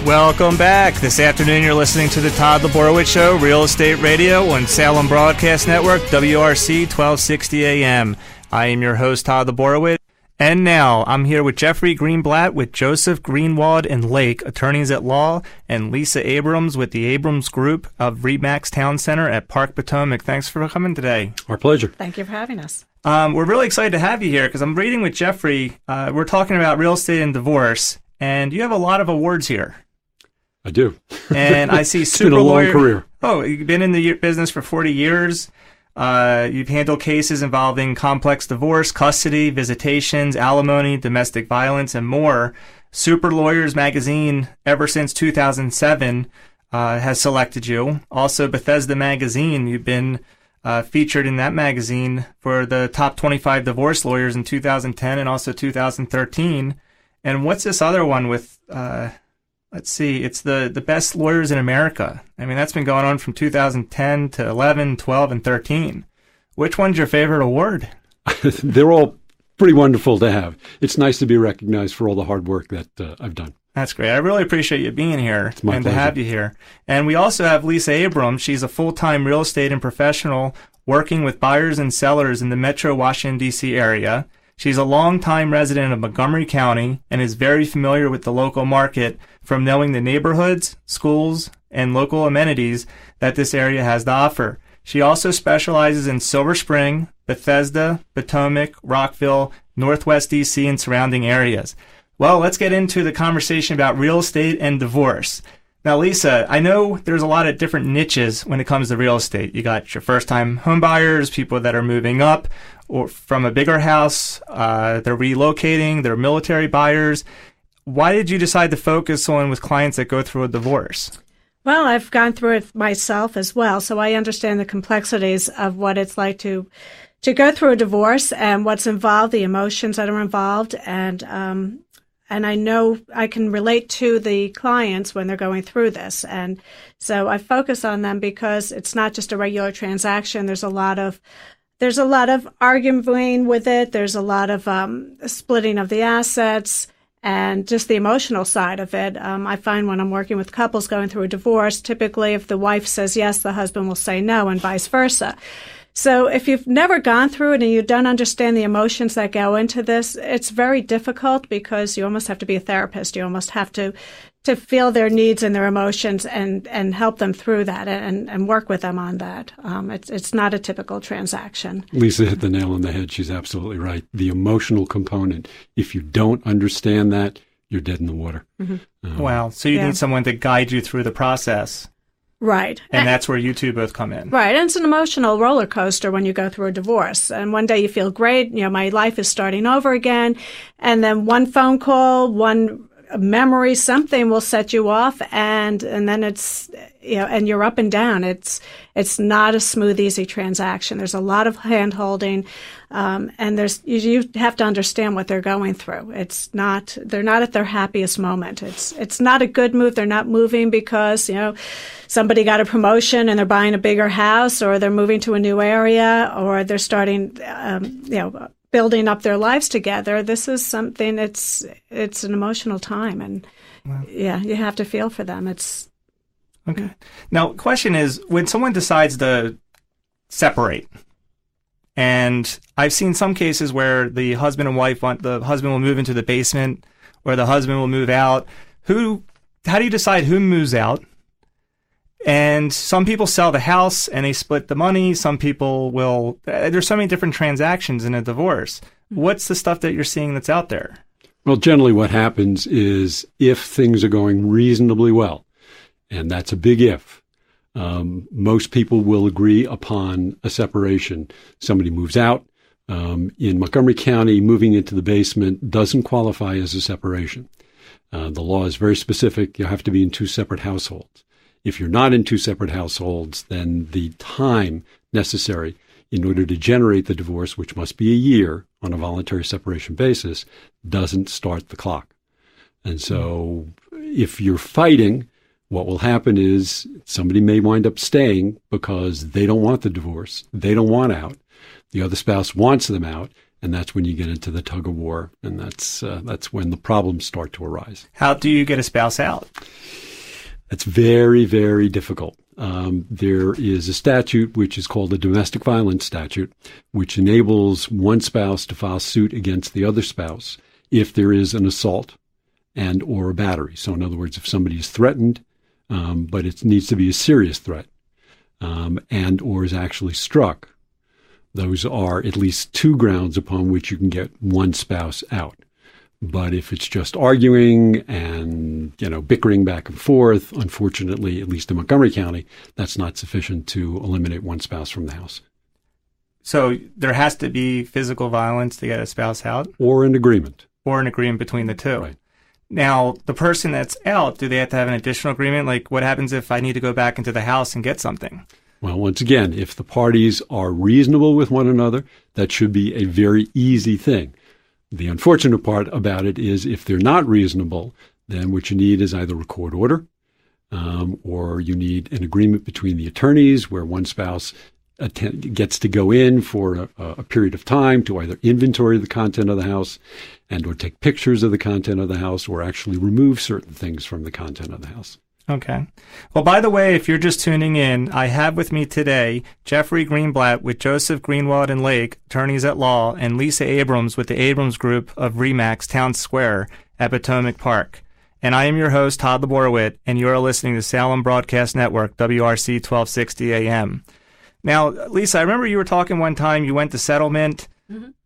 Welcome back. This afternoon you're listening to the Todd Laborowitz Show, Real Estate Radio on Salem Broadcast Network, WRC 1260 AM. I am your host, Todd Laborowitz. And now I'm here with Jeffrey Greenblat with Joseph Greenwald and Lake, attorneys at law, and Lisa Abrams with the Abrams Group of Remax Town Center at Park Potomac. Thanks for coming today. Our pleasure. Thank you for having us. We're really excited to have you here because I'm reading with Jeffrey. We're talking about real estate and divorce, and you have a lot of awards here. I do. And I see It's been a long career. Oh, you've been in the business for 40 years. You've handled cases involving complex divorce, custody, visitations, alimony, domestic violence, and more. Super Lawyers Magazine, ever since 2007, has selected you. Also, Bethesda Magazine, you've been featured in that magazine for the top 25 divorce lawyers in 2010 and also 2013. And what's this other one with... let's see, it's the best lawyers in America. I mean, that's been going on from 2010 to 11, 12, and 13. Which one's your favorite award? They're all pretty wonderful to have. It's nice to be recognized for all the hard work that I've done. That's great. I really appreciate you being here It's my and pleasure. to have you here. And we also have Lisa Abrams. She's a full-time real estate and professional working with buyers and sellers in the Metro Washington, D.C. area. She's a longtime resident of Montgomery County and is very familiar with the local market from knowing the neighborhoods, schools, and local amenities that this area has to offer. She also specializes in Silver Spring, Bethesda, Potomac, Rockville, Northwest DC, and surrounding areas. Well, let's get into the conversation about real estate and divorce. Now, Lisa, I know there's a lot of different niches when it comes to real estate. You got your first-time home buyers, people that are moving up or from a bigger house, they're relocating, they're military buyers. Why did you decide to focus on with clients that go through a divorce? Well, I've gone through it myself as well, so I understand the complexities of what it's like to go through a divorce and what's involved, the emotions that are involved, and I know I can relate to the clients when they're going through this. And so I focus on them because it's not just a regular transaction. There's a lot of arguing with it. There's a lot of splitting of the assets and just the emotional side of it. I find when I'm working with couples going through a divorce, typically if the wife says yes, the husband will say no, and vice versa. So if you've never gone through it and you don't understand the emotions that go into this, it's very difficult because you almost have to be a therapist. You almost have to feel their needs and their emotions and help them through that and work with them on that. It's not a typical transaction. Lisa hit the nail on the head. She's absolutely right. The emotional component, if you don't understand that, you're dead in the water. Mm-hmm. Wow. So you need someone to guide you through the process. Right. And that's where you two both come in. Right. And it's an emotional roller coaster when you go through a divorce. And one day you feel great, my life is starting over again. And then one phone call, one memory, something will set you off, and then it's, and you're up and down. It's not a smooth, easy transaction. There's a lot of hand-holding, and you have to understand what they're going through. They're not at their happiest moment. It's not a good move. They're not moving because, somebody got a promotion and they're buying a bigger house, or they're moving to a new area, or they're starting, building up their lives together. This is something, it's an emotional time, and you have to feel for them. It's okay. Now, question is, when someone decides to separate, and I've seen some cases where the husband and wife the husband will move into the basement, or the husband will move out. How do you decide who moves out? And some people sell the house and they split the money. Some people will. There's so many different transactions in a divorce. What's the stuff that you're seeing that's out there? Well, generally what happens is if things are going reasonably well, and that's a big if, most people will agree upon a separation. Somebody moves out. In Montgomery County, moving into the basement doesn't qualify as a separation. The law is very specific. You have to be in two separate households. If you're not in two separate households, then the time necessary in order to generate the divorce, which must be a year on a voluntary separation basis, doesn't start the clock. And so if you're fighting, what will happen is somebody may wind up staying because they don't want the divorce. They don't want out. The other spouse wants them out. And that's when you get into the tug of war, and that's when the problems start to arise. How do you get a spouse out? That's very, very difficult. There is a statute which is called the domestic violence statute, which enables one spouse to file suit against the other spouse if there is an assault and or a battery. So in other words, if somebody is threatened, but it needs to be a serious threat, and or is actually struck, those are at least two grounds upon which you can get one spouse out. But if it's just arguing and, bickering back and forth, unfortunately, at least in Montgomery County, that's not sufficient to eliminate one spouse from the house. So there has to be physical violence to get a spouse out? Or an agreement. Or an agreement between the two. Right. Now, the person that's out, do they have to have an additional agreement? Like, what happens if I need to go back into the house and get something? Well, once again, if the parties are reasonable with one another, that should be a very easy thing. The unfortunate part about it is if they're not reasonable, then what you need is either a court order, or you need an agreement between the attorneys where one spouse gets to go in for a period of time to either inventory the content of the house and or take pictures of the content of the house or actually remove certain things from the content of the house. Okay. Well, by the way, if you're just tuning in, I have with me today Jeffrey Greenblat with Joseph Greenwald and Lake, attorneys at law, and Lisa Abrams with the Abrams Group of RE/MAX Town Square at Potomac Park. And I am your host, Todd Laborowit, and you are listening to Salem Broadcast Network, WRC 1260 AM. Now, Lisa, I remember you were talking one time, you went to settlement,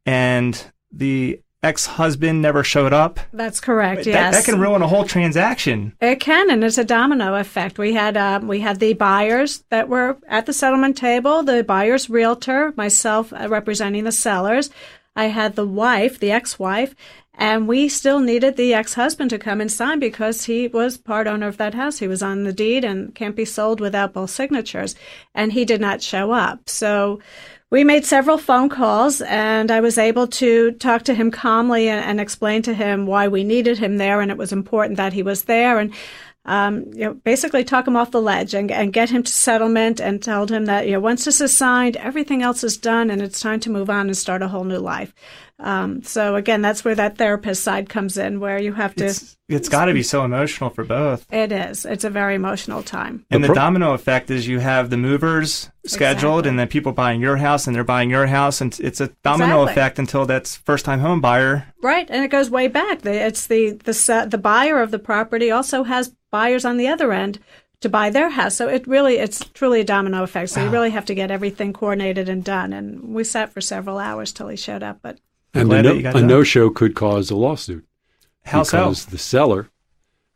and the ex-husband never showed up. That's correct, yes. That can ruin a whole transaction. It can, and it's a domino effect. We had the buyers that were at the settlement table, the buyer's realtor, myself representing the sellers. I had the wife, the ex-wife, and we still needed the ex-husband to come and sign because he was part owner of that house. He was on the deed and can't be sold without both signatures, and he did not show up. So we made several phone calls, and I was able to talk to him calmly and explain to him why we needed him there, and it was important that he was there, and basically talk him off the ledge and get him to settlement and told him that once this is signed, everything else is done, and it's time to move on and start a whole new life. So again, that's where that therapist side comes in, where you have to. It's got to be so emotional for both. It is. It's a very emotional time. And the domino effect is you have the movers scheduled, and then people buying your house, and they're buying your house, and it's a domino effect until that's first-time home buyer. Right, and it goes way back. It's the buyer of the property also has buyers on the other end to buy their house. So it's truly a domino effect. So you really have to get everything coordinated and done. And we sat for several hours till he showed up, but. And a no-show could cause a lawsuit. How so? Because the seller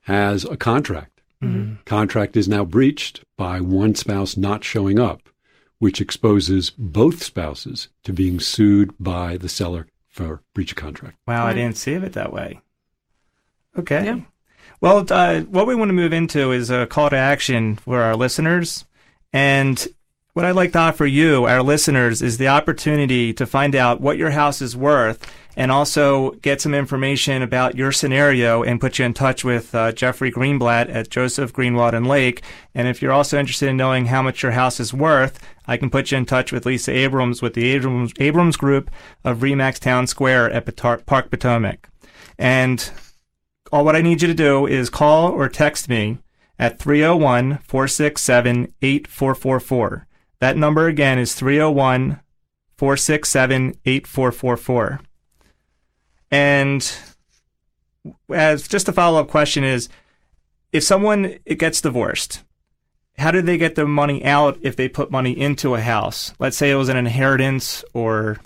has a contract. Mm-hmm. Contract is now breached by one spouse not showing up, which exposes both spouses to being sued by the seller for breach of contract. Wow, I didn't see it that way. Okay. Yeah. Well, what we want to move into is a call to action for our listeners. And what I'd like to offer you, our listeners, is the opportunity to find out what your house is worth and also get some information about your scenario and put you in touch with Jeffrey Greenblat at Joseph Greenwald and Lake. And if you're also interested in knowing how much your house is worth, I can put you in touch with Lisa Abrams with the Abrams Group of RE/MAX Town Square at Park Potomac. And all what I need you to do is call or text me at 301-467-8444. That number again is 301-467-8444. And as just a follow-up question is, if someone gets divorced, how do they get the money out if they put money into a house? Let's say it was an inheritance or...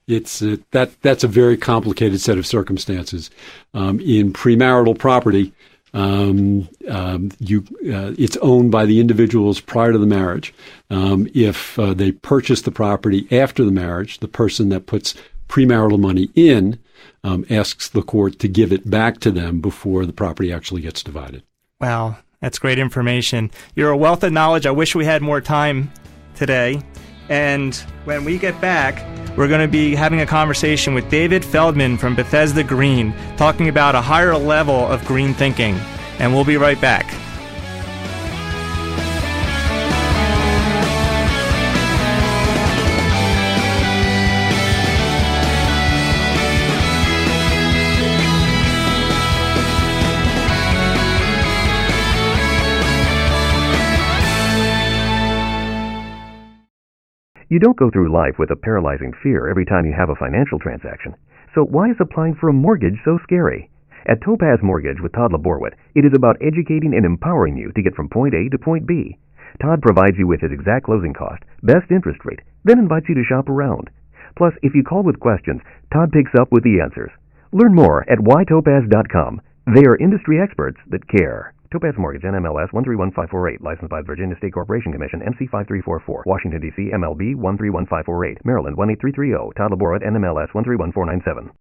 That's a very complicated set of circumstances. In premarital property, it's owned by the individuals prior to the marriage. If they purchase the property after the marriage, the person that puts premarital money in asks the court to give it back to them before the property actually gets divided. Wow, that's great information. You're a wealth of knowledge. I wish we had more time today. And when we get back, we're going to be having a conversation with David Feldman from Bethesda Green, talking about a higher level of green thinking. And we'll be right back. You don't go through life with a paralyzing fear every time you have a financial transaction. So why is applying for a mortgage so scary? At Topaz Mortgage with Todd Laborwit, it is about educating and empowering you to get from point A to point B. Todd provides you with his exact closing cost, best interest rate, then invites you to shop around. Plus, if you call with questions, Todd picks up with the answers. Learn more at whytopaz.com. They are industry experts that care. Topaz Mortgage, NMLS 131548, licensed by the Virginia State Corporation Commission, MC 5344, Washington, D.C., MLB 131548, Maryland 18330, Todd Laborwit, NMLS 131497.